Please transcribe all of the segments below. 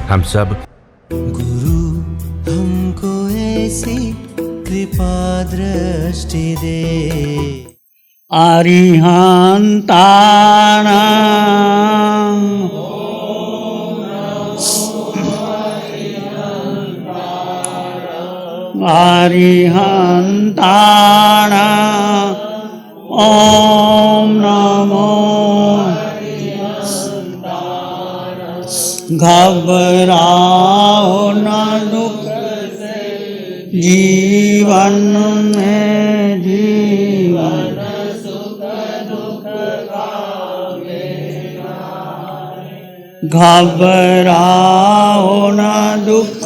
हम सब गुरु हमको ऐसी कृपा दृष्टि दे। अरिहन्ताणां अरिहन्ताणां ॐ नमो घबराओ न दुख जीवन में जीवन घबराओ न दुख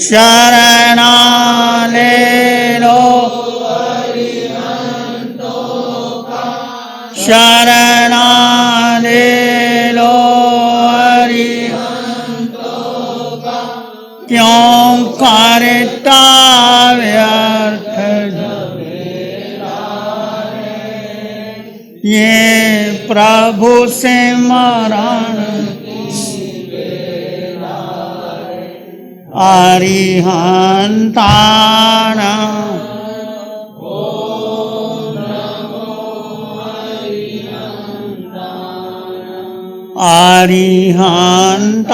शरणा ले लो शरणा ले लो क्यों करता व्यर्थ ये प्रभु सिमरन अरिहन्ताणां अरिहन्ताणां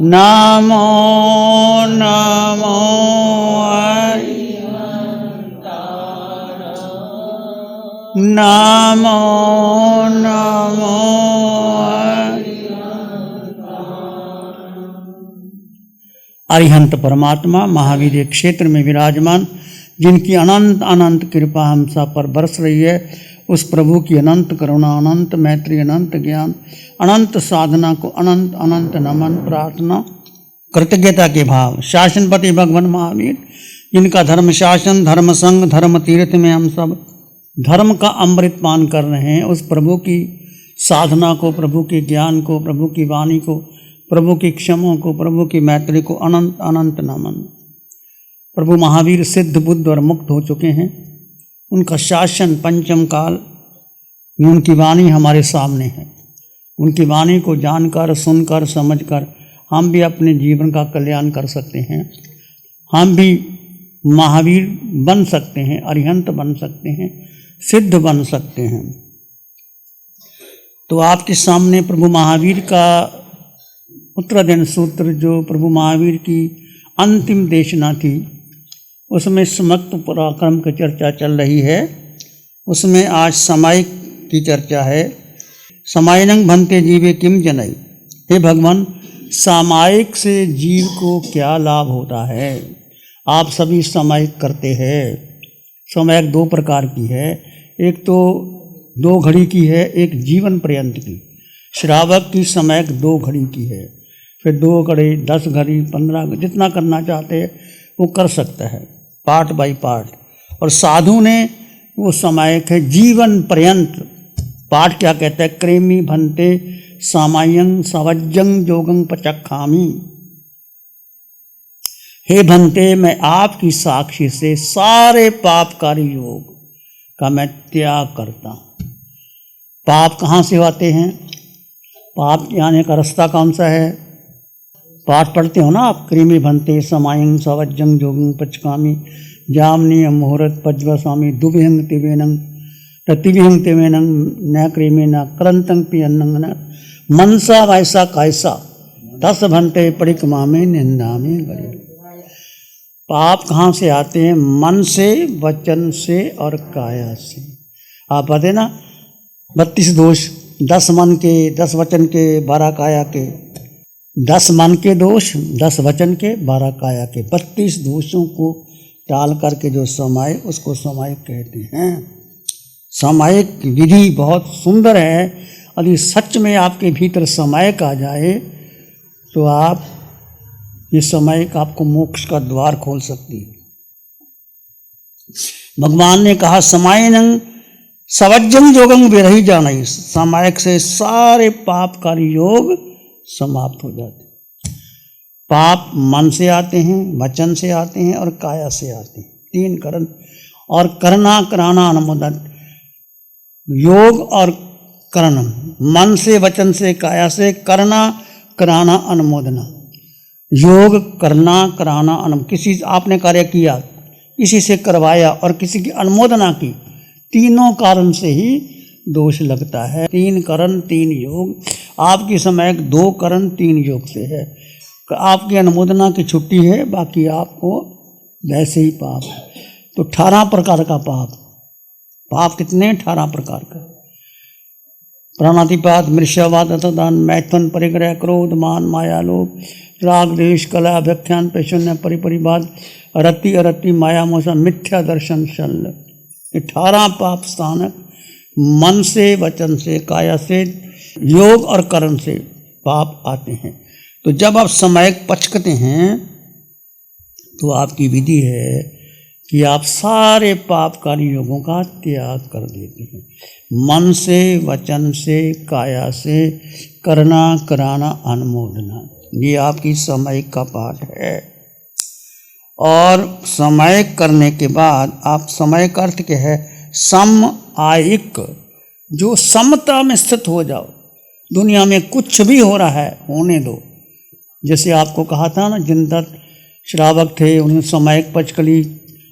नमो नमो नमो नमो अरिहंत परमात्मा महावीर क्षेत्र में विराजमान जिनकी अनंत अनंत कृपा हम सब पर बरस रही है, उस प्रभु की अनंत करुणा, अनंत मैत्री, अनंत ज्ञान, अनंत साधना को अनंत अनंत नमन प्रार्थना कृतज्ञता के भाव। शासनपति भगवान महावीर जिनका धर्म शासन, धर्म संघ, धर्म तीर्थ में हम सब धर्म का अमृत पान कर रहे हैं, उस प्रभु की साधना को, प्रभु के ज्ञान को, प्रभु की वाणी को, प्रभु की क्षमा को, प्रभु की मैत्री को अनंत अनंत नमन। प्रभु महावीर सिद्ध, बुद्ध और मुक्त हो चुके हैं। उनका शासन पंचम काल में उनकी वाणी हमारे सामने है। उनकी वाणी को जानकर, सुनकर, समझकर हम भी अपने जीवन का कल्याण कर सकते हैं। हम भी महावीर बन सकते हैं, अरिहंत बन सकते हैं, सिद्ध बन सकते हैं। तो आपके सामने प्रभु महावीर का उत्तरायण सूत्र, जो प्रभु महावीर की अंतिम देशना थी, उसमें समक्त पराक्रम की चर्चा चल रही है। उसमें आज सामायिक की चर्चा है। सामायिनं भन्ते जीवे किम जनई। हे भगवान, सामायिक से जीव को क्या लाभ होता है? आप सभी सामायिक करते हैं। सामायिक दो प्रकार की है, एक तो 2 घड़ी की है, एक जीवन पर्यंत की। श्रावक की सामायिक 2 घड़ी की है, फिर 2 घड़ी, 10 घड़ी, 15 घड़ी, जितना करना चाहते हैं वो कर सकता है, पार्ट बाय पार्ट। और साधु ने वो सामायिक है जीवन पर्यंत। पाठ क्या कहता है? क्रेमी भन्ते सामायं सवज्जं जोगं पचक्खामि। हे भन्ते, मैं आपकी साक्षी से सारे पापकारी योग का मैं त्याग करता हूँ। पाप कहाँ से आते हैं? पाप आने का रास्ता कौन सा है? पाठ पढ़ते हो ना आप, क्रीमी भन्ते समायं सवज्जं जोगं पचकामी जामनी मुहूर्त पज्वसामी दुविहंग तिवेनं तिविहंग तिवेनं न क्रीमी न करंतं पियन्नं न मनसा वैसा कैसा 10 भन्ते परिक्रमा में निंदा में गए। पाप कहाँ से आते हैं? मन से, वचन से और काया से। आप बताए ना 32 दोष, 10 मन के, 10 वचन के, 12 काया के। 10 मन के दोष, 10 वचन के, 12 काया के। 32 दोषों को टाल करके जो समाय, उसको समायिक कहते हैं। समायिक विधि बहुत सुंदर है। यदि सच में आपके भीतर समायिक आ जाए तो आप ये समायिक आपको मोक्ष का द्वार खोल सकती है। भगवान ने कहा समायनं सवज्जन योगम विरही जाना, सामायिक से सारे पापकारी योग समाप्त हो जाते हैं। पाप मन से आते हैं, वचन से आते हैं और काया से आते हैं, तीन करण। और करना कराना अनुमोदन, योग और करण, मन से वचन से काया से, करना कराना अनुमोदना, योग करना कराना किसी आपने कार्य किया, किसी से करवाया और किसी की अनुमोदना की, तीनों कारण से ही दोष लगता है। तीन करण तीन योग, आपकी समय 2 करण 3 योग से है। आपकी अनुमोदना की छुट्टी है, बाकी आपको वैसे ही पाप है। तो 18 प्रकार का पाप। पाप कितने? 18 प्रकार का। प्राणातिपात, मृष्यावाद, अतदान, मैथुन, परिग्रह, क्रोध, मान, माया, लोभ, राग, द्वेष, कलह, अभ्यख्यान, पैशन्य, परिपरिवाद, रति, अरति, माया, मोह, मिथ्या दर्शन, शल्य। 18 पाप स्थानक मन से, वचन से, काया से, योग और कर्म से पाप आते हैं। तो जब आप समय पचकते हैं तो आपकी विधि है कि आप सारे पापकारी योगों का त्याग कर देते हैं। मन से, वचन से, काया से, करना कराना अनुमोदना, ये आपकी समय का पाठ है। और समय करने के बाद आप, समय का अर्थ क्या है? सम आयिक, जो समता में स्थित हो जाओ। दुनिया में कुछ भी हो रहा है होने दो। जैसे आपको कहा था ना, जिन दत्त श्रावक थे उन्हें समयक पचकली,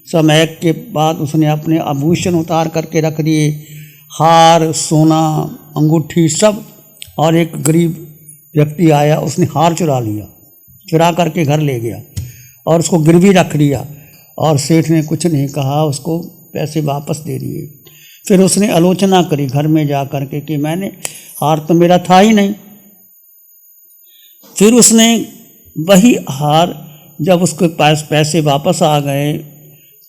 समयक के बाद उसने अपने आभूषण उतार करके रख दिए, हार, सोना, अंगूठी सब। और एक गरीब व्यक्ति आया, उसने हार चुरा लिया, चुरा करके घर ले गया और उसको गिरवी रख दिया। और सेठ ने कुछ नहीं कहा, उसको पैसे वापस दे दिए। फिर उसने आलोचना करी घर में जा करके कि मैंने, हार तो मेरा था ही नहीं। फिर उसने वही हार, जब उसके पास पैसे वापस आ गए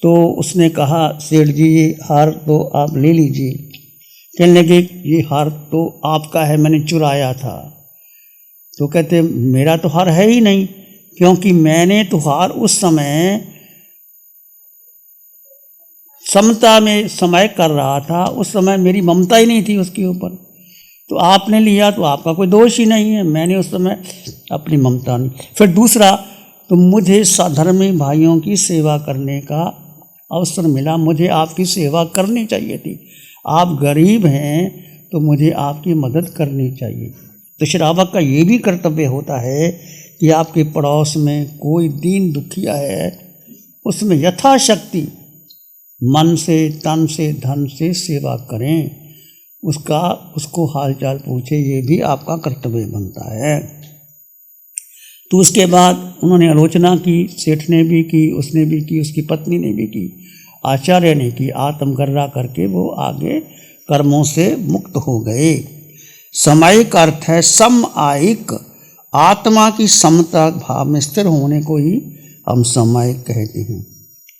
तो उसने कहा, सेठ जी ये हार तो आप ले लीजिए। कहने लगे ये हार तो आपका है, मैंने चुराया था। तो कहते मेरा तो हार है ही नहीं, क्योंकि मैंने तो हार उस समय समता में समय कर रहा था, उस समय मेरी ममता ही नहीं थी उसके ऊपर। तो आपने लिया तो आपका कोई दोष ही नहीं है, मैंने उस समय अपनी ममता नहीं। फिर दूसरा, तो मुझे साधर्मी भाइयों की सेवा करने का अवसर मिला, मुझे आपकी सेवा करनी चाहिए थी। आप गरीब हैं तो मुझे आपकी मदद करनी चाहिए। तो श्रावक का ये भी कर्तव्य होता है कि आपके पड़ोस में कोई दीन दुखिया है, उसमें यथाशक्ति मन से, तन से, धन से सेवा करें, उसको हालचाल पूछे, ये भी आपका कर्तव्य बनता है। तो उसके बाद उन्होंने आलोचना की, सेठ ने भी की, उसने भी की, उसकी पत्नी ने भी की, आचार्य ने की। आत्मगर्रा करके वो आगे कर्मों से मुक्त हो गए। समय का अर्थ है सम आयिक, आत्मा की समता भाव में स्थिर होने को ही हम समय कहते हैं।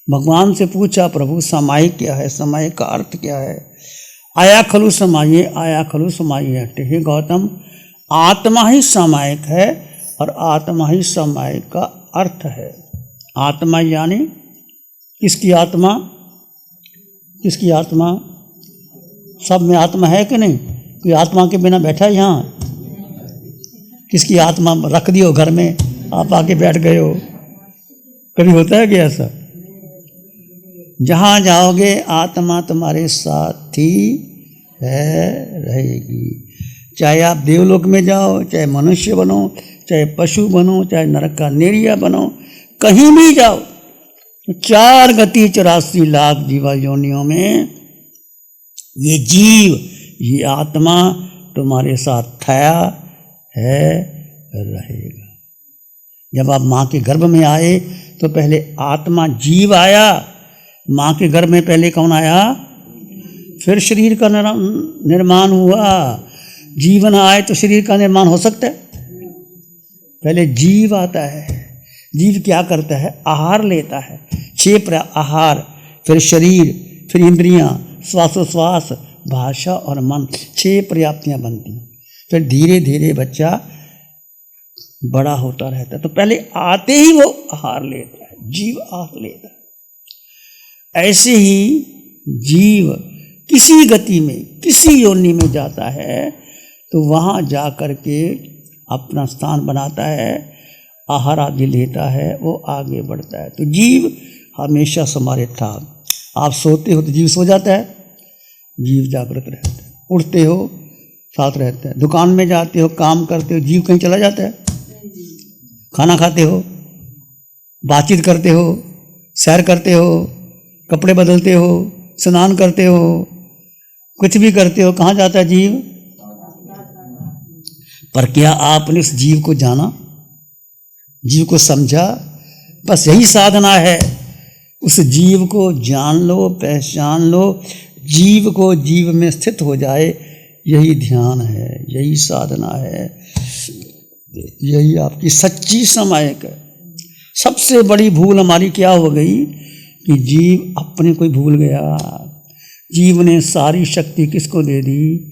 भगवान से पूछा, प्रभु समय क्या है, समय का अर्थ क्या है? आया खलु समाये, आया खलु समाये हटे। हे गौतम, आत्मा ही समायिक है और आत्मा ही समायिक का अर्थ है। आत्मा यानी किसकी आत्मा? किसकी आत्मा? सब में आत्मा है कि नहीं? कोई आत्मा के बिना बैठा है यहाँ? किसकी आत्मा रख दियो घर में, आप आके बैठ गए हो? कभी होता है क्या ऐसा? जहाँ जाओगे आत्मा तुम्हारे साथ ही है, रहेगी। चाहे आप देवलोक में जाओ, चाहे मनुष्य बनो, चाहे पशु बनो, चाहे नरक का नेरिया बनो, कहीं भी जाओ, 4 गति 84 लाख जीवा योनियों में ये जीव, ये आत्मा तुम्हारे साथ था, है, रहेगा। जब आप माँ के गर्भ में आए तो पहले आत्मा जीव आया, माँ के गर्भ में पहले कौन आया? फिर शरीर का निर्माण हुआ। जीवन आए तो शरीर का निर्माण हो सकता है? पहले जीव आता है। जीव क्या करता है? आहार लेता है, 6 आहार, फिर शरीर, फिर इंद्रियां, श्वासोश्वास, भाषा और मन, 6 पर्याप्तियां बनती हैं। फिर धीरे धीरे बच्चा बड़ा होता रहता है। तो पहले आते ही वो आहार लेता है, जीव आहार लेता है। ऐसे ही जीव किसी गति में, किसी योनि में जाता है तो वहाँ जा कर के अपना स्थान बनाता है, आहार आदि लेता है, वो आगे बढ़ता है। तो जीव हमेशा समाहित था। आप सोते हो तो जीव सो जाता है, जीव जागृत रहता है। उठते हो साथ रहता है। दुकान में जाते हो, काम करते हो, जीव कहीं चला जाता है। खाना खाते हो, बातचीत करते हो, सैर करते हो, कपड़े बदलते हो, स्नान करते हो, कुछ भी करते हो, कहाँ जाता है जीव? पर क्या आपने उस जीव को जाना, जीव को समझा? बस यही साधना है, उस जीव को जान लो, पहचान लो, जीव को जीव में स्थित हो जाए। यही ध्यान है, यही साधना है, यही आपकी सच्ची समायक है। सबसे बड़ी भूल हमारी क्या हो गई कि जीव अपने को ही भूल गया। जीव ने सारी शक्ति किसको दे दी?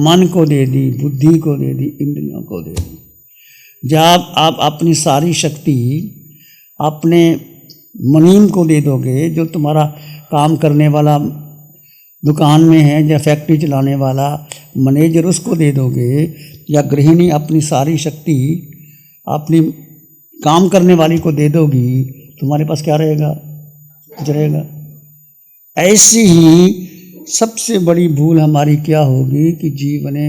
मन को दे दी, बुद्धि को दे दी, इंद्रियों को दे दी। जब आप अपनी सारी शक्ति अपने मुनीम को दे दोगे, जो तुम्हारा काम करने वाला दुकान में है या फैक्ट्री चलाने वाला मैनेजर, उसको दे दोगे, या गृहिणी अपनी सारी शक्ति अपनी काम करने वाली को दे दोगी, तुम्हारे पास क्या रहेगा? कुछ रहेगा? ऐसी ही सबसे बड़ी भूल हमारी क्या होगी कि जीव ने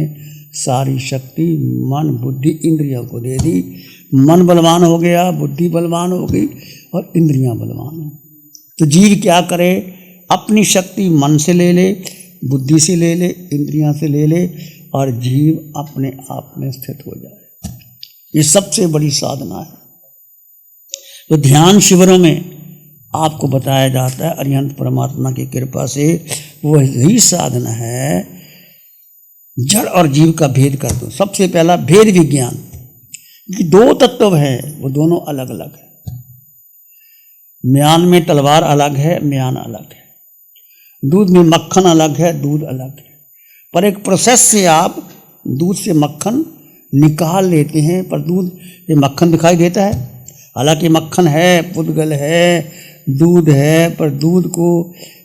सारी शक्ति मन बुद्धि इंद्रियों को दे दी। मन बलवान हो गया, बुद्धि बलवान हो गई और इंद्रियां बलवान हो। तो जीव क्या करे? अपनी शक्ति मन से ले ले, बुद्धि से ले ले, इंद्रियां से ले ले, और जीव अपने आप में स्थित हो जाए। ये सबसे बड़ी साधना है। तो ध्यान शिविरों में आपको बताया जाता है, अरिहंत परमात्मा की कृपा से वो यही साधना है। जड़ और जीव का भेद कर दो। सबसे पहला भेद विज्ञान, कि दो तत्व हैं, वो दोनों अलग अलग है। म्यान में तलवार अलग है, म्यान अलग है। दूध में मक्खन अलग है, दूध अलग है। पर एक प्रोसेस से आप दूध से मक्खन निकाल लेते हैं, पर दूध ये मक्खन दिखाई देता है। हालांकि मक्खन है, पुद्गल है, दूध है, पर दूध को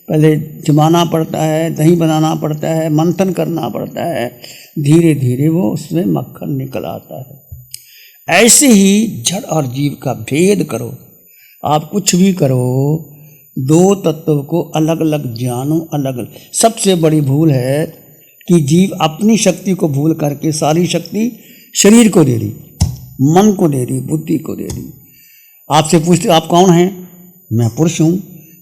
पहले जमाना पड़ता है, दही बनाना पड़ता है, मंथन करना पड़ता है, धीरे धीरे वो उसमें मक्खन निकल आता है। ऐसे ही जड़ और जीव का भेद करो। आप कुछ भी करो, दो तत्व को अलग अलग जानो, अलग अलग। सबसे बड़ी भूल है कि जीव अपनी शक्ति को भूल करके सारी शक्ति शरीर को दे दी, मन को दे दी, बुद्धि को दे दी। आपसे पूछते आप कौन हैं? मैं पुरुष हूँ,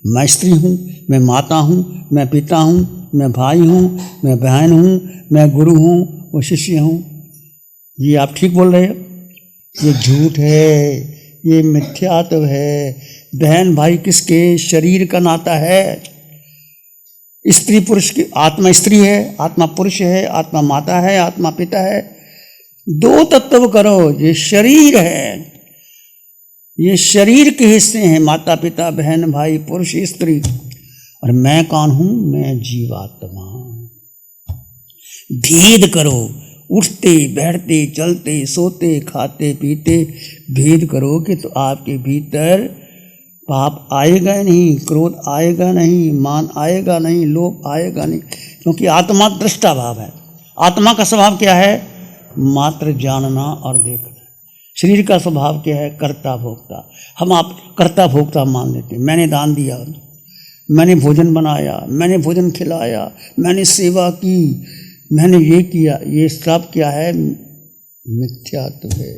मैं स्त्री हूँ, मैं माता हूँ, मैं पिता हूँ, मैं भाई हूँ, मैं बहन हूँ, मैं गुरु हूँ, वो शिष्य हूँ। ये आप ठीक बोल रहे हैं? ये झूठ है, ये मिथ्यात्व है। बहन भाई किसके? शरीर का नाता है। स्त्री पुरुष की, आत्मा स्त्री है, आत्मा पुरुष है, आत्मा माता है, आत्मा पिता है। दो तत्व करो, ये शरीर है, ये शरीर के हिस्से हैं, माता पिता बहन भाई पुरुष स्त्री। और मैं कौन हूं? मैं जीवात्मा। भेद करो, उठते बैठते चलते सोते खाते पीते भेद करोगे तो आपके भीतर पाप आएगा नहीं, क्रोध आएगा नहीं, मान आएगा नहीं, लोभ आएगा नहीं, क्योंकि आत्मा दृष्टा भाव है। आत्मा का स्वभाव क्या है? मात्र जानना और देखना। शरीर का स्वभाव क्या है? कर्ता भोक्ता। हम आप कर्ता भोक्ता मान लेते हैं। मैंने दान दिया, मैंने भोजन बनाया, मैंने भोजन खिलाया, मैंने सेवा की, मैंने ये किया। ये सब क्या है? मिथ्यात्व है।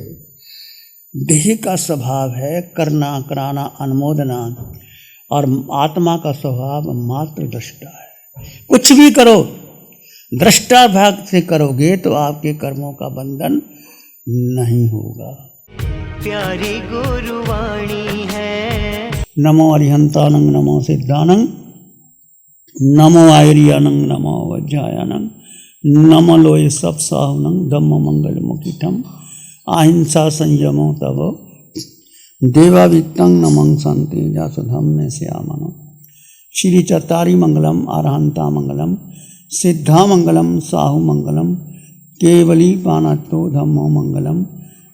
देह का स्वभाव है करना, कराना, अनुमोदना, और आत्मा का स्वभाव मात्र दृष्टा है। कुछ भी करो दृष्टा भाग से करोगे तो आपके कर्मों का बंधन नहीं होगा। प्यारी गुरुवाणी है। नमो अरिहंतानंग, नमो सिद्धानंग, नमो आयरियानंग, नमो वज्रायानंग, नमो लोय सब साहुनंग, धम्म मंगल मुखितम अहिंसा संयमो तव देवावित्तं नमं संति जासुधम्मे श्यामनो। श्री चत्तारी मंगलम, अरहंता मंगलम, सिद्धा मंगलम, साहु मंगलम, केवली पानत्तो धम्मो मंगलम।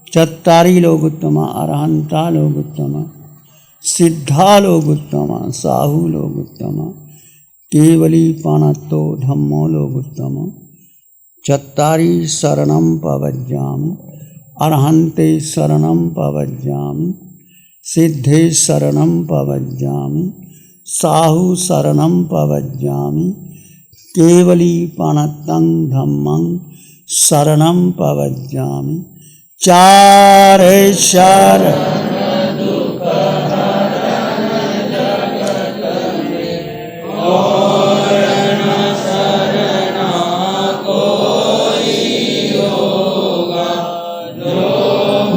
चत्तारी लोगुत्तमा, अरहंता लोगुत्तमा, सिद्धा लोगुत्तमा, साहु लोगुत्तमा, केवली पाणत्तो धम्मो लोगुत्तम चत्तारि शरणं पवज्जामि अर्हन्ते शरणं पवज्जामि सिद्धे शरणं पवज्जामि साहु शरणं पवज्जामि केवली पाणत्तं धम्मं शरणं पवज्जामि चारेश्वर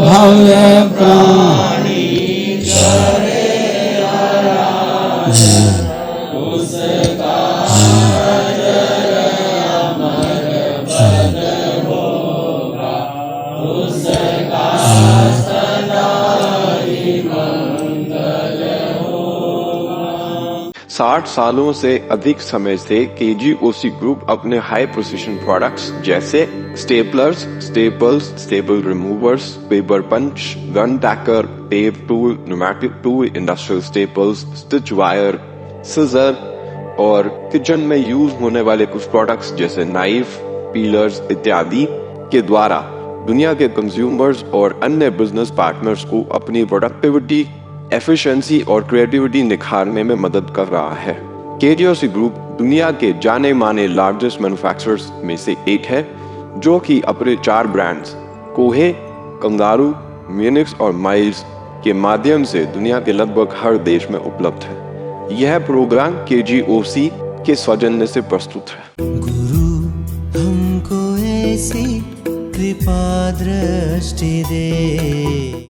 भव्य प्राणी साठ सालों से अधिक समय से केजीओसी ग्रुप अपने हाई प्रिसिशन प्रोडक्ट्स जैसे staplers, staples, staple removers, paper punch, gun tacker, tape tool, pneumatic tool, industrial staples, stitch wire, scissor और किचन में यूज होने वाले कुछ प्रोडक्ट्स जैसे नाइफ, पीलर्स इत्यादि के द्वारा दुनिया के कंज्यूमर्स और अन्य बिजनेस पार्टनर्स को अपनी प्रोडक्टिविटी, एफिशिएंसी और क्रिएटिविटी निखारने में मदद कर रहा है। केजीओसी ग्रुप दुनिया के जाने माने लार्जेस्ट मैन्युफैक्चरर्स में से एक है, जो कि अपने 4 ब्रांड्स कोहे, कंगारू, म्यूनिक्स और माइल्स के माध्यम से दुनिया के लगभग हर देश में उपलब्ध है। यह प्रोग्राम केजीओसी के सौजन्य से प्रस्तुत है। गुरु हमको ऐसी कृपा दृष्टि दे।